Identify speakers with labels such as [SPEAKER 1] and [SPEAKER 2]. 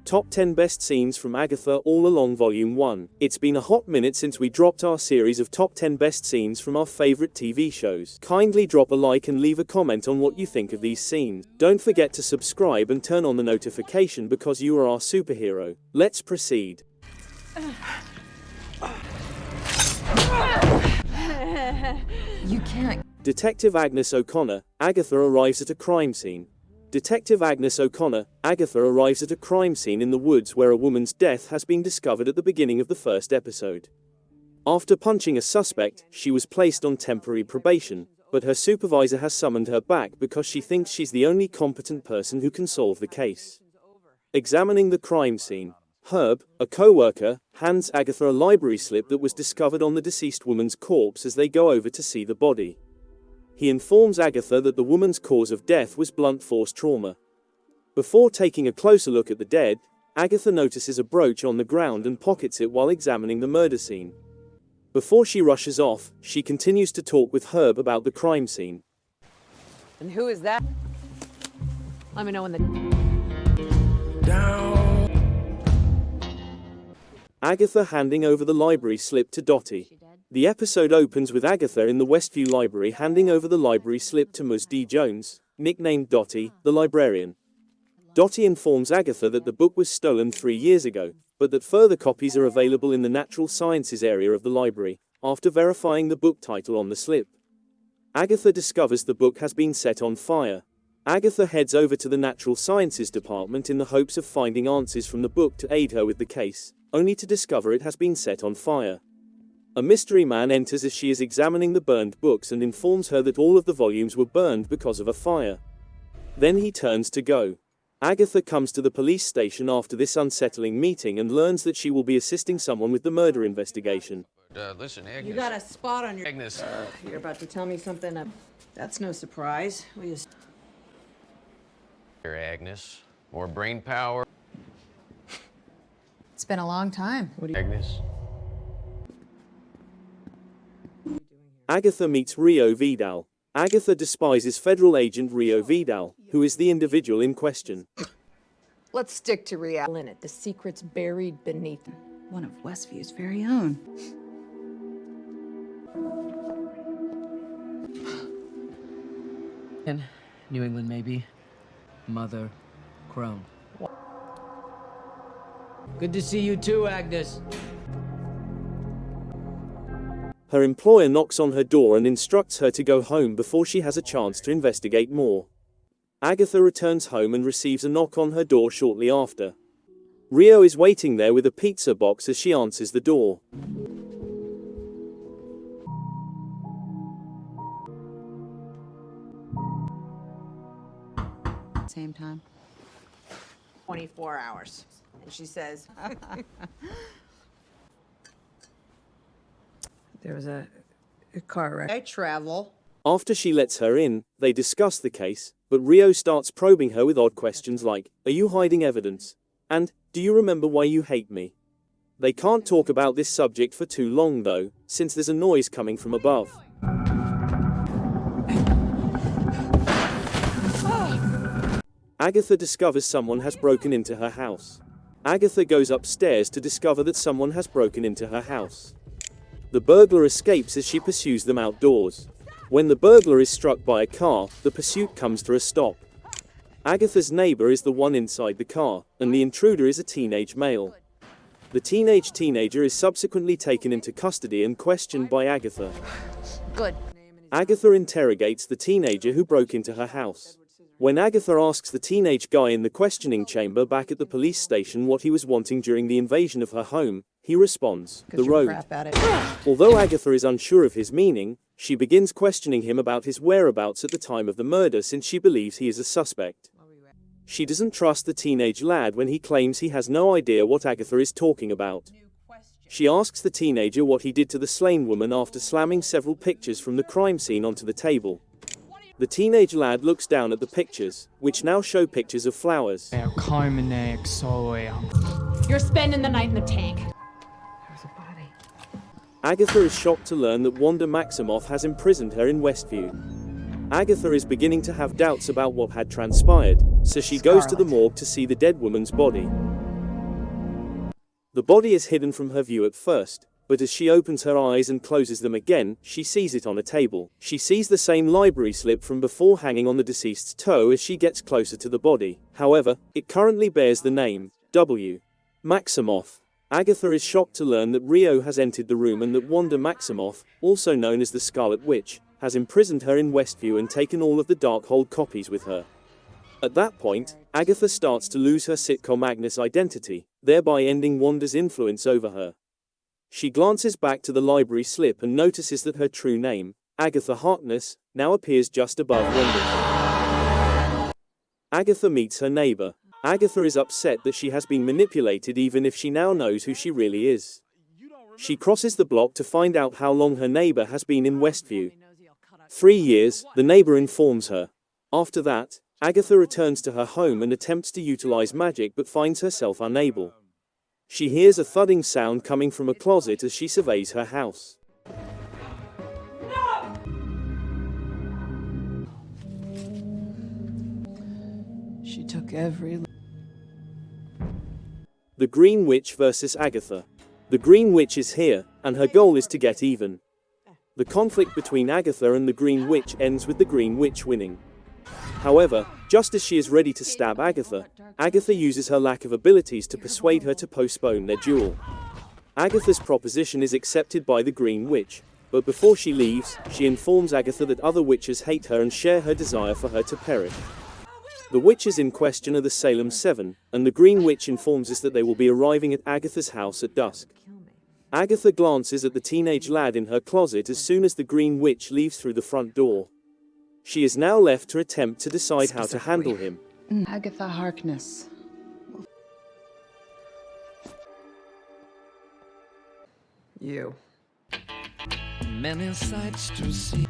[SPEAKER 1] Top 10 Best Scenes from Agatha All Along Volume 1. It's been a hot minute since we dropped our series of top 10 best scenes from our favorite TV shows. Kindly drop a like and leave a comment on what you think of these scenes. Don't forget to subscribe and turn on the notification because you are our superhero. Let's proceed.
[SPEAKER 2] You can't.
[SPEAKER 1] Detective Agnes O'Connor, Agatha arrives at a crime scene. Detective Agnes O'Connor, Agatha arrives at a crime scene in the woods where a woman's death has been discovered at the beginning of the first episode. After punching a suspect, she was placed on temporary probation, but her supervisor has summoned her back because she thinks she's the only competent person who can solve the case. Examining the crime scene, Herb, a co-worker, hands Agatha a library slip that was discovered on the deceased woman's corpse as they go over to see the body. He informs Agatha that the woman's cause of death was blunt force trauma. Before taking a closer look at the dead, Agatha notices a brooch on the ground and pockets it while examining the murder scene. Before she rushes off, she continues to talk with Herb about the crime scene.
[SPEAKER 2] And who is that? Let me know when the...
[SPEAKER 3] Down.
[SPEAKER 1] Agatha handing over the library slip to Dottie. The episode opens with Agatha in the Westview Library handing over the library slip to Ms. D. Jones, nicknamed Dottie, the librarian. Dottie informs Agatha that the book was stolen 3 years ago, but that further copies are available in the natural sciences area of the library, after verifying the book title on the slip. Agatha discovers the book has been set on fire. Agatha heads over to the natural sciences department in the hopes of finding answers from the book to aid her with the case, only to discover it has been set on fire. A mystery man enters as she is examining the burned books and informs her that all of the volumes were burned because of a fire. Then he turns to go. Agatha comes to the police station after this unsettling meeting and learns that she will be assisting someone with the murder investigation.
[SPEAKER 3] Listen, Agnes.
[SPEAKER 2] You got a spot on your...
[SPEAKER 3] Agnes.
[SPEAKER 2] You're about to tell me something. That's no surprise. We just...
[SPEAKER 3] Here, Agnes. More brain power.
[SPEAKER 4] It's been a long time.
[SPEAKER 2] What do you...
[SPEAKER 3] Agnes.
[SPEAKER 1] Agatha meets Rio Vidal. Agatha despises federal agent Rio Vidal, who is the individual in question.
[SPEAKER 2] Let's stick to reality. The secret's buried beneath.
[SPEAKER 4] One of Westview's very own.
[SPEAKER 5] In New England, maybe. Mother Crone. Good to see you too, Agnes.
[SPEAKER 1] Her employer knocks on her door and instructs her to go home before she has a chance to investigate more. Agatha returns home and receives a knock on her door shortly after. Rio is waiting there with a pizza box as she answers the door.
[SPEAKER 4] Same time.
[SPEAKER 2] 24 hours. And she says... There was a car wreck. I travel.
[SPEAKER 1] After she lets her in, they discuss the case, but Rio starts probing her with odd questions like, "Are you hiding evidence?" and "Do you remember why you hate me?" They can't talk about this subject for too long though, since there's a noise coming from above. Agatha discovers someone has broken into her house. Agatha goes upstairs to discover that someone has broken into her house. The burglar escapes as she pursues them outdoors. When the burglar is struck by a car, the pursuit comes to a stop. Agatha's neighbor is the one inside the car, and the intruder is a teenage male. The teenager is subsequently taken into custody and questioned by Agatha.
[SPEAKER 2] Good.
[SPEAKER 1] Agatha interrogates the teenager who broke into her house. When Agatha asks the teenage guy in the questioning chamber back at the police station what he was wanting during the invasion of her home, he responds, "The road." Although Agatha is unsure of his meaning, she begins questioning him about his whereabouts at the time of the murder since she believes he is a suspect. She doesn't trust the teenage lad when he claims he has no idea what Agatha is talking about. She asks the teenager what he did to the slain woman after slamming several pictures from the crime scene onto the table. The teenage lad looks down at the pictures, which now show pictures of flowers.
[SPEAKER 6] You're
[SPEAKER 4] spending the night in the tank.
[SPEAKER 2] There's a body.
[SPEAKER 1] Agatha is shocked to learn that Wanda Maximoff has imprisoned her in Westview. Agatha is beginning to have doubts about what had transpired, so she goes to the morgue to see the dead woman's body. The body is hidden from her view at first, but as she opens her eyes and closes them again, she sees it on a table. She sees the same library slip from before hanging on the deceased's toe as she gets closer to the body. However, it currently bears the name W. Maximoff. Agatha is shocked to learn that Rio has entered the room and that Wanda Maximoff, also known as the Scarlet Witch, has imprisoned her in Westview and taken all of the Darkhold copies with her. At that point, Agatha starts to lose her sitcom Agnes identity, thereby ending Wanda's influence over her. She glances back to the library slip and notices that her true name, Agatha Harkness, now appears just above Wanda's. Agatha meets her neighbor. Agatha is upset that she has been manipulated even if she now knows who she really is. She crosses the block to find out how long her neighbor has been in Westview. 3 years, the neighbor informs her. After that, Agatha returns to her home and attempts to utilize magic but finds herself unable. She hears a thudding sound coming from a closet as she surveys her house.
[SPEAKER 5] She took every...
[SPEAKER 1] The Green Witch versus Agatha. The Green Witch is here, and her goal is to get even. The conflict between Agatha and the Green Witch ends with the Green Witch winning. However, just as she is ready to stab Agatha, Agatha uses her lack of abilities to persuade her to postpone their duel. Agatha's proposition is accepted by the Green Witch, but before she leaves, she informs Agatha that other witches hate her and share her desire for her to perish. The witches in question are the Salem Seven, and the Green Witch informs us that they will be arriving at Agatha's house at dusk. Agatha glances at the teenage lad in her closet as soon as the Green Witch leaves through the front door. She is now left to attempt to decide how to handle him.
[SPEAKER 4] Agatha Harkness.
[SPEAKER 5] You. Many sights to see.